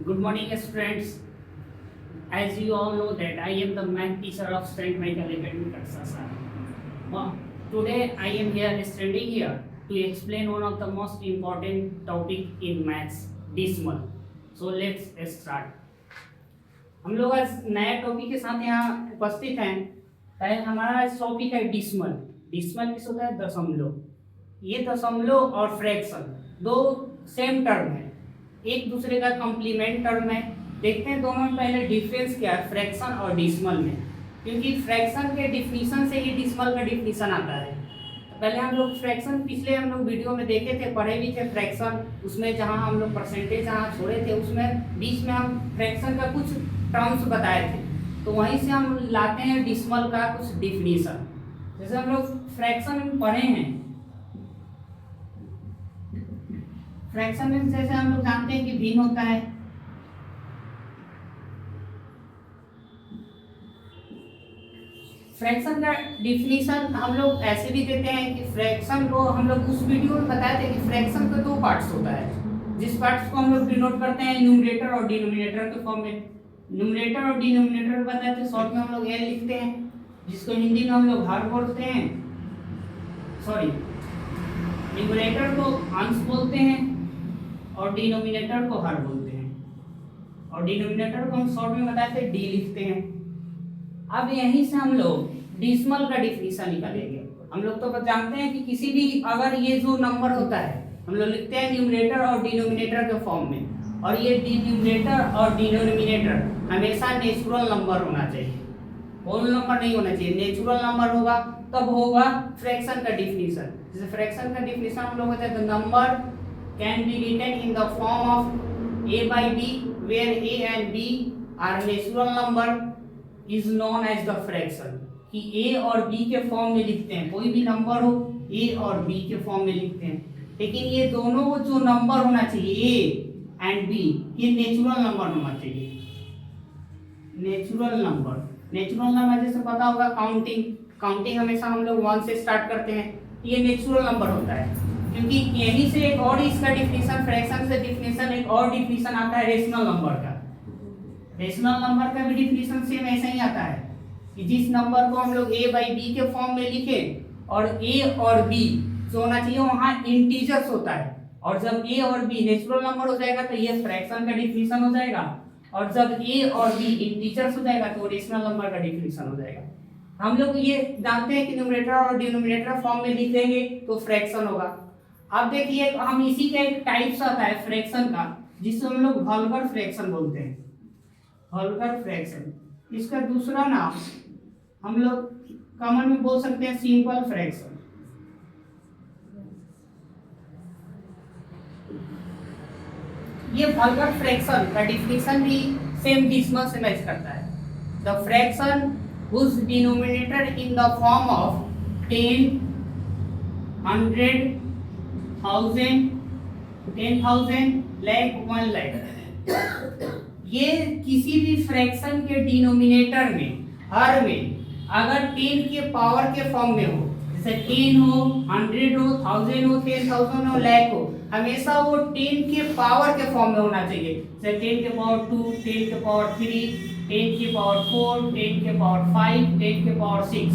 Good morning, students. As you all know that I am the math teacher of St. Michael Academy, Kaksasa. Today I am here standing here to explain one of the most important topic in maths, decimal. So let's start. हम लोग आज नया topic के साथ यहाँ उपस्थित हैं। पहले हमारा टॉपिक है डिसमल। डिसमल किस होता है? दशमलव। ये दशमलव और फ्रैक्शन दो सेम टर्म है, एक दूसरे का कॉम्प्लीमेंट टर्म है। देखते हैं दोनों में पहले डिफरेंस क्या है फ्रैक्शन और डिसमल में, क्योंकि फ्रैक्शन के डिफिनीशन से ही डिसमल का डिफिनीशन आता है। तो पहले हम लोग फ्रैक्शन पिछले हम लोग वीडियो में देखे थे, पढ़े भी थे फ्रैक्शन। उसमें जहाँ हम लोग परसेंटेज जहाँ छोड़े थे उसमें बीच में हम फ्रैक्शन का कुछ टर्म्स बताए थे, तो वहीं से हम लाते हैं डिसमल का कुछ डिफिनीशन। जैसे हम लोग फ्रैक्शन में पढ़े हैं, फ्रैक्शन में जैसे हम लोग जानते हैं कि भिन्न होता है। फ्रैक्शन का डिफिनीशन हम लोग ऐसे भी देते हैं कि फ्रैक्शन को हम लोग उस वीडियो में बताए थे कि फ्रैक्शन का दो पार्ट्स होता है, जिस पार्ट्स को हम लोग डिनोट करते हैं न्यूमरेटर और डिनोमिनेटर के फॉर्म में। न्यूमरेटर और डिनोमिनेटर बताए थे, शॉर्ट में हम लोग एल लिखते हैं, जिसको हिंदी में हम लोग हर बोलते हैं। सॉरी, न्यूमरेटर को अंश बोलते हैं और डिनोमिनेटर को हर बोलते हैं, और डिनोमिनेटर को हम शॉर्ट में बताए थे डी लिखते हैं। अब यहीं से हम लोग डिसमल का डिफिनीशन निकालेंगे। हम लोग तो जानते हैं कि किसी भी अगर ये जो नंबर होता है हम लोग लिखते हैं न्यूमरेटर और डिनोमिनेटर के फॉर्म में, और ये न्यूमरेटर और डिनोमिनेटर हमेशा नेचुरल नंबर होना चाहिए, होल नंबर नहीं होना चाहिए। नेचुरल नंबर होगा तब होगा फ्रैक्शन का डिफिनीशन। जैसे फ्रैक्शन का डिफिनीशन हम लोग बताते हैं number can be written in the form of a by b where a and b are natural number is known as the fraction। कि a और b के फॉर्म में लिखते हैं, कोई भी नंबर हो a और b के फॉर्म में लिखते हैं, लेकिन ये दोनों को जो नंबर होना चाहिए a एंड b ये नेचुरल नंबर होना चाहिए। नेचुरल नंबर जैसे पता होगा काउंटिंग हमेशा हम लोग 1 से स्टार्ट करते हैं, ये नेचुरल नंबर होता है। क्योंकि यहीं से एक और इसका डिफिनीशन, फ्रैक्शन से डिफिनीशन एक और डिफिनीशन आता है रेशनल नंबर का। रेशनल नंबर का भी डिफिनीशन सेम ऐसा ही आता है कि जिस नंबर को हम लोग a by b के फॉर्म में लिखे और a और b जो होना चाहिए वहाँ इंटीजर्स होता है, और जब a और b नेचुरल नंबर हो जाएगा तो ये फ्रैक्शन का डिफिनीशन हो जाएगा, और जब a और b इंटीजर्स हो जाएगा तो रेशनल नंबर का डिफिनीशन हो जाएगा। हम लोग ये जानते हैं कि न्यूमरेटर और डिनोमिनेटर फॉर्म में लिख देंगे तो फ्रैक्शन होगा। अब देखिए हम इसी का एक टाइप्स आता है फ्रैक्शन का, जिसको हम लोग वल्गर फ्रैक्शन बोलते हैं। वल्गर फ्रैक्शन, इसका दूसरा नाम हम लोग कॉमन में बोल सकते हैं सिंपल फ्रैक्शन। ये वल्गर फ्रैक्शन का डिफिनीशन भी सेम डिसमल से मैच करता है। The fraction whose denominator in the form of 10, 100, 1000, 10,000, lakh, 1 lakh। ये किसी भी फ्रैक्शन के डिनोमिनेटर में हर में अगर 10 के पावर के फॉर्म में हो, जैसे 10 हो, 100 हो, 1000 हो, 10,000 हो, lakh हो, हमेशा वो 10 के पावर के फॉर्म में होना चाहिए। जैसे 10 के पावर 2, 10 के पावर 3, 10 के पावर 4, 10 के पावर 5, 10 के पावर 6।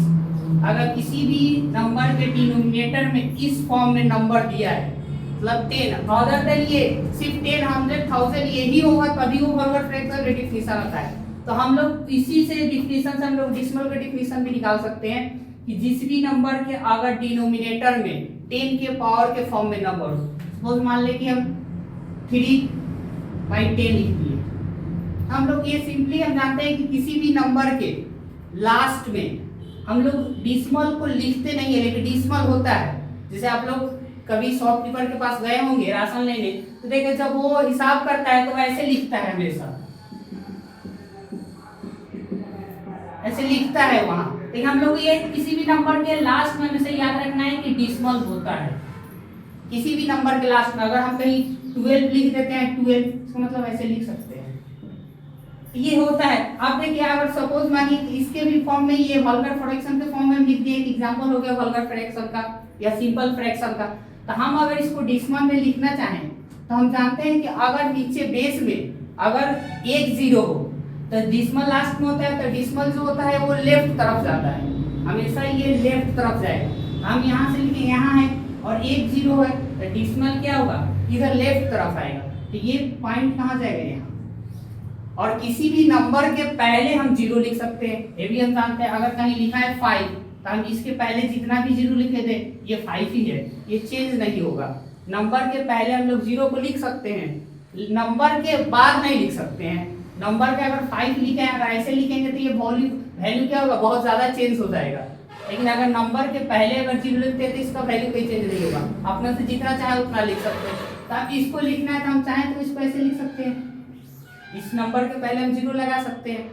अगर किसी भी नंबर के डिनोमिनेटर में इस फॉर्म में नंबर दिया है, मतलब 10 अदर देन ये सिर्फ 10, 100, 1000 यही होगा तभी वो वल्गर फ्रैक्शन का डिफिनीशन आता है। तो हम लोग इसी से डिफिनीशन से हम लोग डिसिमल का डिफिनीशन भी निकाल सकते हैं कि जिस भी नंबर के अगर डिनोमिनेटर में 10 के पावर के फॉर्म में नंबर हो, सपोज मान ले कि हम 3/10 लिख दिए, हम लोग ये सिंपली हम जानते हैं कि किसी भी नंबर के लास्ट में हम लोग डिसिमल को लिखते नहीं है, लेकिन डिसिमल होता है। जैसे आप लोग कभी शॉपकीपर के पास गए होंगे राशन लेने, तो देखिए जब वो हिसाब करता है तो ऐसे लिखता है, हमेशा ऐसे लिखता है वहां। लेकिन हम लोग ये किसी भी नंबर के लास्ट में हमेशा याद रखना है कि डिसिमल होता है। किसी भी नंबर के लास्ट में अगर हम कहीं 12 लिख देते हैं 12, इसका मतलब ऐसे लिख सकते हैं, ये होता है। अब देखिए अगर सपोज मानिए इसके भी फॉर्म में ये वल्गर फ्रैक्शन के फॉर्म में लिख दिए, एक एग्जांपल हो गया वल्गर फ्रैक्शन का या सिंपल फ्रैक्शन का, तो हम अगर इसको डिसिमल में लिखना चाहें तो हम जानते हैं कि अगर नीचे बेस में अगर एक जीरो हो तो डिसमल लास्ट में होता है, तो डिसमल जो होता है वो लेफ्ट तरफ जाता है, हमेशा ये लेफ्ट तरफ जाएगा। हम यहाँ से लिखेंगे यहाँ है और एक जीरो है तो डिसमल क्या होगा, इधर लेफ्ट तरफ आएगा, तो ये पॉइंट कहाँ जाएगा यहाँ। और किसी भी नंबर के पहले हम जीरो लिख सकते हैं, ये भी हम जानते हैं। अगर कहीं लिखा है 5 तो हम इसके पहले जितना भी जीरो लिखे थे ये 5 ही है, ये चेंज नहीं होगा। नंबर के पहले हम लोग जीरो को लिख सकते हैं, नंबर के बाद नहीं लिख सकते हैं। नंबर के अगर 5 लिखे हैं, अगर ऐसे लिखेंगे तो ये वैल्यू क्या होगा, बहुत ज्यादा चेंज हो जाएगा। लेकिन अगर नंबर के पहले अगर जीरो लिखते हैं तो इसका वैल्यू कोई चेंज नहीं होगा, अपने से जितना चाहे उतना लिख सकते हैं। तो अब इसको लिखना है तो हम चाहें तो इसको ऐसे लिख सकते हैं, इस नंबर के पहले हम जीरो लगा सकते हैं।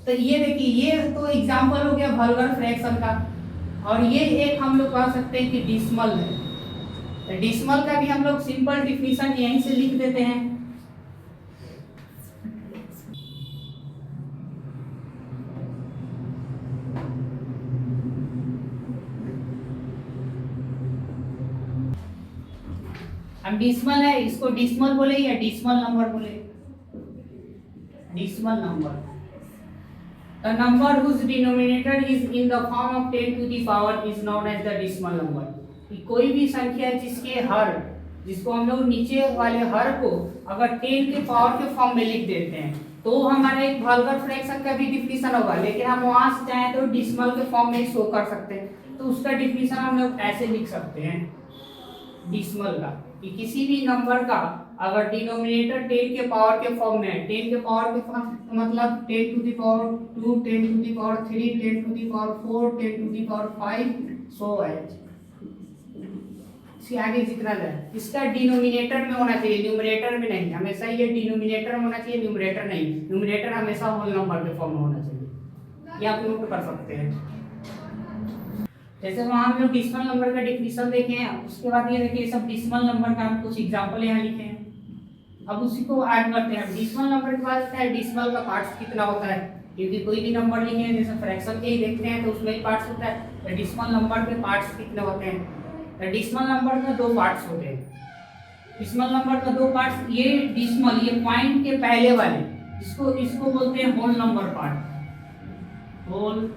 तो ये देखिए, ये तो एग्जांपल हो गया वल्गर फ्रैक्शन का। और ये एक हम लोग कह सकते हैं कि डिसमल है। तो डिसमल का भी हम लोग सिंपल डिफिनेशन यहीं से लिख देते हैं। हम डिसमल है, इसको डिसमल बोले या डिसमल नंबर बोले, decimal number. The number whose denominator is in the form of 10 to the power is known as the decimal number. कोई भी संख्या जिसके हर, जिसको हम लोग नीचे वाले हर को अगर 10 के पावर के फॉर्म में लिख देते हैं तो हमारा एक वल्गर फ्रैक्शन का भी डिफिनेशन होगा। लेकिन हम वहां से चाहें तो डिसिमल के फॉर्म में शो कर सकते हैं, तो उसका डिफिनेशन हम लोग ऐसे लिख सकते हैं डिसिमल का, कि किसी भी नंबर का अगर डिनोमिनेटर 10 के पावर के फॉर्म में है, 10 के पावर के फॉर्म मतलब 10 to the power 2, 10 to the power 3, 10 to the power 4, 10 to the power 5, so है इसके आगे जितना जाए, इसका डिनोमिनेटर में होना चाहिए, न्यूमरेटर में नहीं। हमेशा ये डिनोमिनेटर में होना चाहिए, न्यूमरेटर नहीं। न्यूमरेटर हमेशा होल नंबर के फॉर्म में होना चाहिए, ये आप नोट कर सकते हैं। जैसे वहां हम लोग डिसिमल नंबर का डिफिनेशन देखे हैं, उसके बाद ये देखिए सब डिसिमल नंबर का हम कुछ एग्जांपल यहाँ लिखे हैं। अब उसी को ऐड करते हैं। डिसिमल नंबर के बाद क्या है, डिसिमल का पार्ट्स कितना होता है, क्योंकि कोई भी नंबर लिखे हैं जैसे फ्रैक्शन के ही देखते हैं तो उसमें ही पार्ट्स होता है, तो डिसिमल नंबर के पार्ट्स कितने होते हैं। तो डिसिमल नंबर का 2 पार्ट्स होते हैं। डिसिमल नंबर का 2 पार्ट्स, ये डिसिमल ये पॉइंट के पहले वाले इसको बोलते हैं whole number part, whole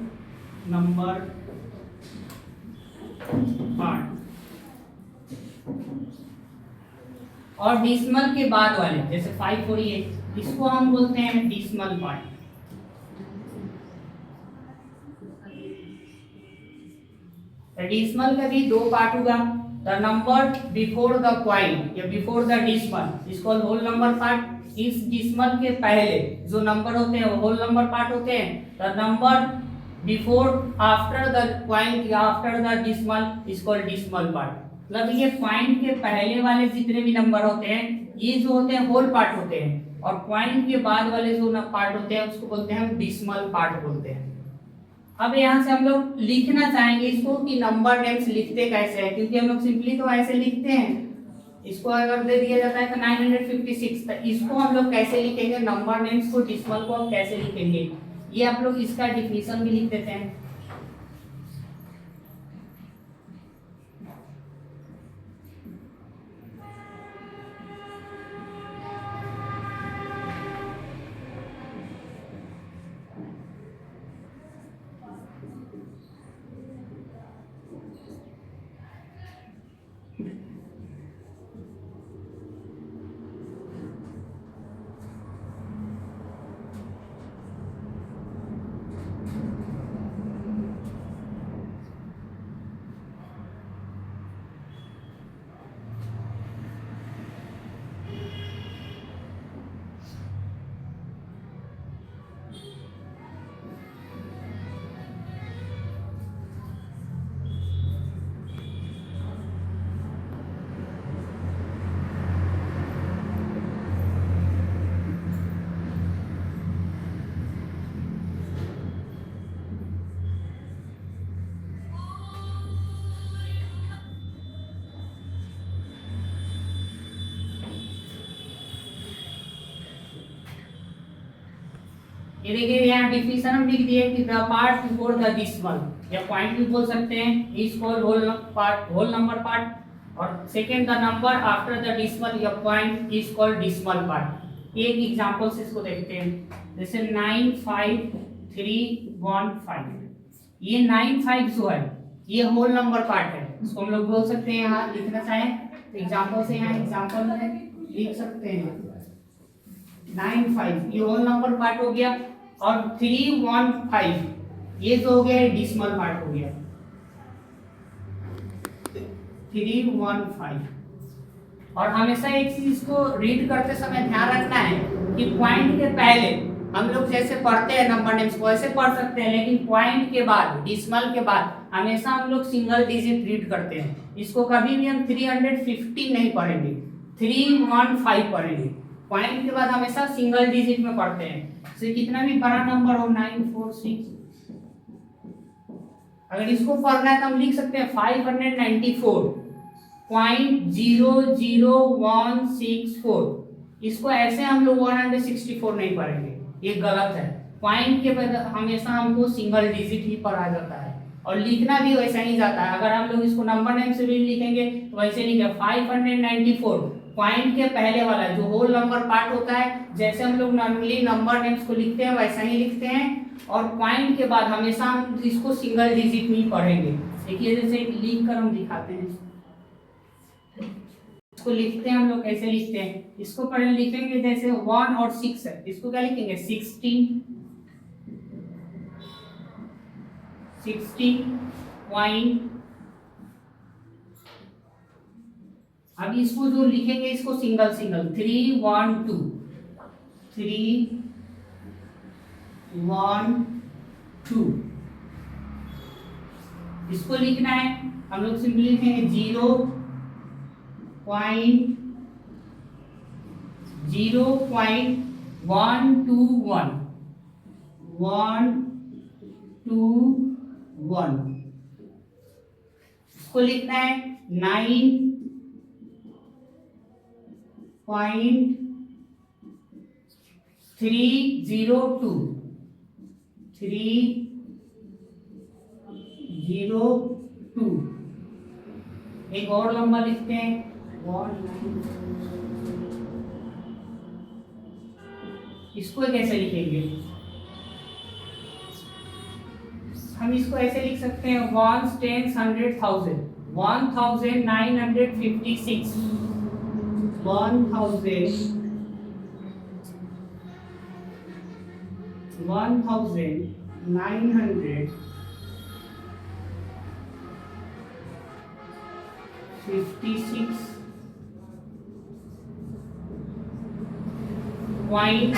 number part. और डिसिमल के बाद वाले जैसे 5 और ये, इसको हम बोलते हैं डिसिमल पार्ट। डिसिमल का भी 2 पार्ट होगा। The number before the point या before the decimal is called whole number part. इस डिसिमल के पहले जो नंबर होते हैं वो होल नंबर पार्ट होते हैं। The number before after the point या after the decimal is called decimal part. मतलब ये पॉइंट के पहले वाले जितने भी नंबर होते हैं ये जो होते हैं होल पार्ट होते हैं, और पॉइंट के बाद वाले जो पार्ट होते हैं उसको बोलते हैं हम डिसिमल पार्ट बोलते हैं। अब यहाँ से हम लोग लिखना चाहेंगे इसको कि नंबर नेम्स लिखते कैसे हैं, क्योंकि हम लोग सिंपली तो ऐसे लिखते हैं। इसको अगर दे दिया जाता है तो 956, तो इसको हम लोग कैसे लिखेंगे, नंबर नेम्स को डिसिमल को हम कैसे लिखेंगे, ये आप लोग इसका डिफिनेशन भी लिख देते हैं। ये देखिए यहाँ डिफिनेशन हम लिख दिए कि the part before the decimal या पॉइंट भी बोल सकते हैं, is called whole number part. और second the number after the decimal या point is called decimal part. एक एग्जांपल से इसको देखते हैं, जैसे 95315, ये 95 जो है ये होल नंबर पार्ट है, इसको हम लोग बोल सकते हैं, यहाँ लिखना चाहें तो एग्जांपल से यहाँ एग्जांपल में लिख सकते हैं 95 ये होल नंबर पार्ट हो गया, और 315 ये जो हो गया डेसिमल पार्ट हो गया 315। और हमेशा एक चीज को रीड करते समय ध्यान रखना है कि पॉइंट के पहले हम लोग जैसे पढ़ते हैं नंबर नेम्स को वैसे पढ़ सकते हैं, लेकिन पॉइंट के बाद डेसिमल के बाद हमेशा हम लोग सिंगल डिजिट रीड करते हैं। इसको कभी भी हम 350 नहीं पढ़ेंगे, 315 पढ़ेंगे। पॉइंट के बाद हमेशा सिंगल डिजिट में पढ़ते हैं, तो कितना भी बड़ा नंबर हो 946, अगर इसको पढ़ना है तो हम लिख सकते हैं 594.00164। इसको ऐसे हम लोग 164 नहीं पढ़ेंगे, ये गलत है। पॉइंट के बाद हमेशा हमको सिंगल डिजिट ही पढ़ा जाता है, और लिखना भी वैसा ही जाता है। अगर हम लोग इसको नंबर नेम से भी लिखेंगे तो वैसे लिखेंगे 594, पॉइंट के पहले वाला जो होल नंबर पार्ट होता है, जैसे हम लोग नॉर्मली नंबर नेम्स को लिखते हैं वैसा ही लिखते हैं, और पॉइंट के बाद हमेशा हम इसको सिंगल डिजिट में ही पढ़ेंगे। देखिए जैसे लिख कर हम दिखाते हैं, इसको लिखते हैं हम लोग कैसे लिखते हैं, इसको पढ़े लिखेंगे जैसे 1 और 6 है, इसको क्या लिखेंगे 60 पॉइंट। अब इसको जो लिखेंगे इसको सिंगल 312 इसको लिखना है, हम लोग सिंपली लिखेंगे 0.121 इसको लिखना है 9.302 एक और लंबा लिखते हैं 19। इसको कैसे लिखेंगे, हम इसको ऐसे लिख सकते हैं 1 10 100,000 1956 1956 पॉइंट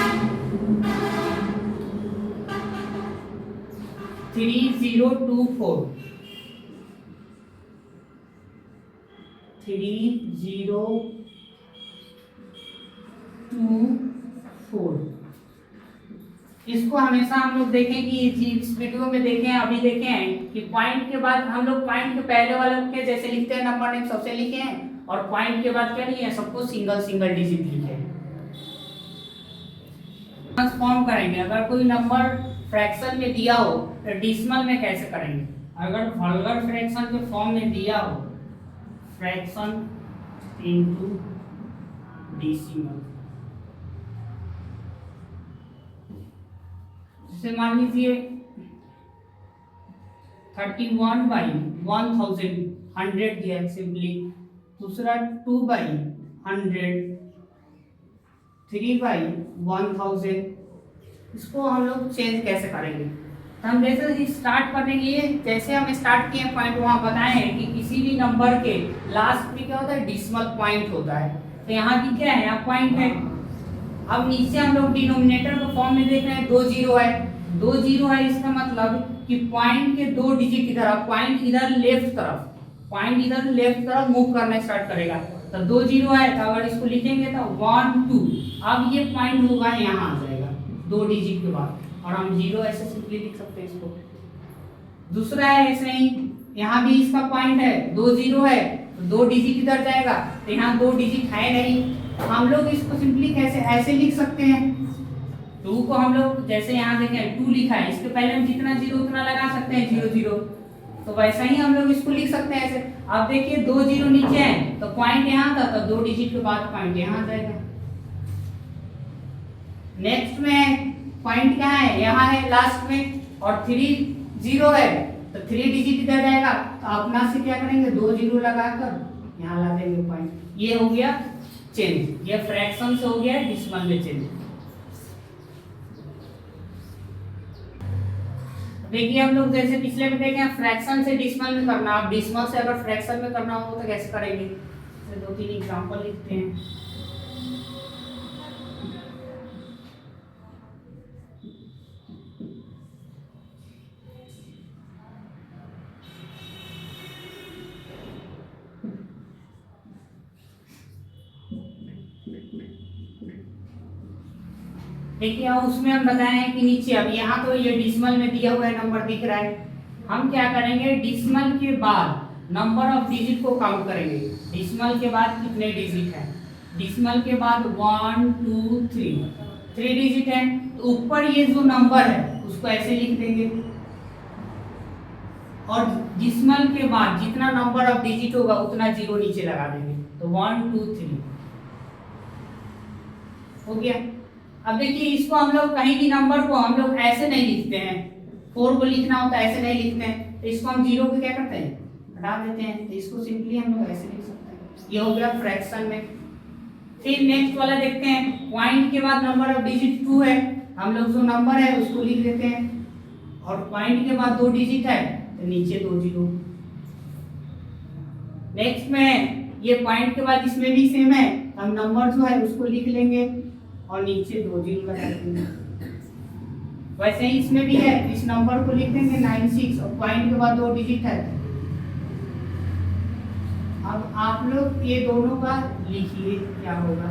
3024 इसको हमेशा हम लोग देखें कि इस वीडियो में देखें, अभी देखें हैं कि पॉइंट के बाद हम लोग पॉइंट के पहले वाले के जैसे लिखते हैं नंबर नेम सबसे लिखे हैं, और पॉइंट के बाद क्या लिखे हैं सबको सिंगल डिजिट लिखे हैं। ट्रांसफॉर्म करेंगे, अगर कोई नंबर फ्रैक्शन में दिया हो तो डेसिमल में कैसे करेंगे, अगर वल्गर फ्रैक्शन के फॉर्म में दिया हो फ्रैक्शन इनटू डेसिमल, जैसे मान लीजिए 31/1000 100 दिया है सिंपली, दूसरा 2/100 3/1000। इसको हम लोग चेंज कैसे करेंगे, तो हम जैसे स्टार्ट करने के लिए जैसे हम स्टार्ट किए पॉइंट वहाँ बताए हैं कि किसी भी नंबर के लास्ट में क्या होता है डेसिमल पॉइंट होता है, तो यहाँ भी क्या है यहाँ पॉइंट है। अब नीचे हम लोग डिनोमिनेटर के फॉर्म में देख रहे हैं 2 0 है, 2 0 है, इसका मतलब कि पॉइंट के 2 डिजिट की तरफ, पॉइंट इधर लेफ्ट तरफ मूव करना स्टार्ट करेगा, तो 2 0 है, तो अगर इसको लिखेंगे तो 1 2, अब ये पॉइंट होगा यहाँ आ जाएगा 2 डिजिट के बाद, और हम 0 ऐसे सिंपली लिख सकते हैं इसको। दूसरा है ऐसे ही, यहाँ भी इसका पॉइंट है 2 0 है, तो 2 डिजिट इधर जाएगा, तो यहाँ 2 डिजिट है नहीं, हम लोग इसको सिंपली कैसे ऐसे लिख सकते हैं, 2 को हम लोग जैसे यहाँ देखें 2 लिखा है, इसके पहले हम जितना 0 उतना लगा सकते हैं 0 0, तो वैसा ही हम लोग इसको लिख सकते हैं ऐसे। अब देखिए 2 0 नीचे है तो पॉइंट यहाँ था, तो 2 डिजिट के बाद पॉइंट यहाँ आ जाएगा, नेक्स्ट में पॉइंट क्या है, यहाँ है लास्ट में, और 3 0 है तो 3 डिजिट इधर जाएगा, तो अपना से क्या करेंगे 2 0 लगाकर यहाँ ला देंगे पॉइंट। ये हो गया चेंज, ये फ्रैक्शन से हो गया डिसिमल में चेंज। देखिए हम लोग जैसे पिछले में देखे फ्रैक्शन से डिसिमल में करना, अब डिसिमल से अगर फ्रैक्शन में करना हो तो कैसे करेंगे, तो 2-3 एग्जांपल लिखते हैं। देखिए अब उसमें हम बताए हैं कि नीचे, अब यहाँ तो ये डिसिमल में दिया हुआ है नंबर दिख रहा है, हम क्या करेंगे डिसिमल के बाद नंबर ऑफ डिजिट को काउंट करेंगे। डिसिमल के बाद कितने डिजिट हैं, डिसिमल के बाद 1 2 3 डिजिट है, तो ऊपर ये जो नंबर है उसको ऐसे लिख देंगे, और डिसिमल के बाद जितना नंबर ऑफ डिजिट होगा उतना 0 नीचे लगा देंगे, तो 1 2 3 हो गया। अब देखिए इसको हम लोग कहीं भी नंबर को हम लोग ऐसे नहीं लिखते हैं, 4 को लिखना होता है ऐसे नहीं लिखते हैं, तो इसको हम 0 को क्या करते हैं हटा देते हैं, तो इसको सिंपली हम लोग ऐसे लिख सकते हैं। ये हो गया फ्रैक्शन में। फिर नेक्स्ट वाला देखते हैं, पॉइंट के बाद नंबर ऑफ डिजिट 2 है, हम लोग जो नंबर है उसको लिख देते हैं, और पॉइंट के बाद 2 डिजिट है तो नीचे 2 0। नेक्स्ट में ये पॉइंट के बाद इसमें भी सेम है, हम नंबर जो है उसको लिख लेंगे और नीचे 2 0 लगा देंगे। वैसे ही इसमें भी है, इस नंबर को लिख देंगे 96 और पॉइंट के बाद 2 डिजिट है। अब आप लोग ये दोनों का लिखिए क्या होगा।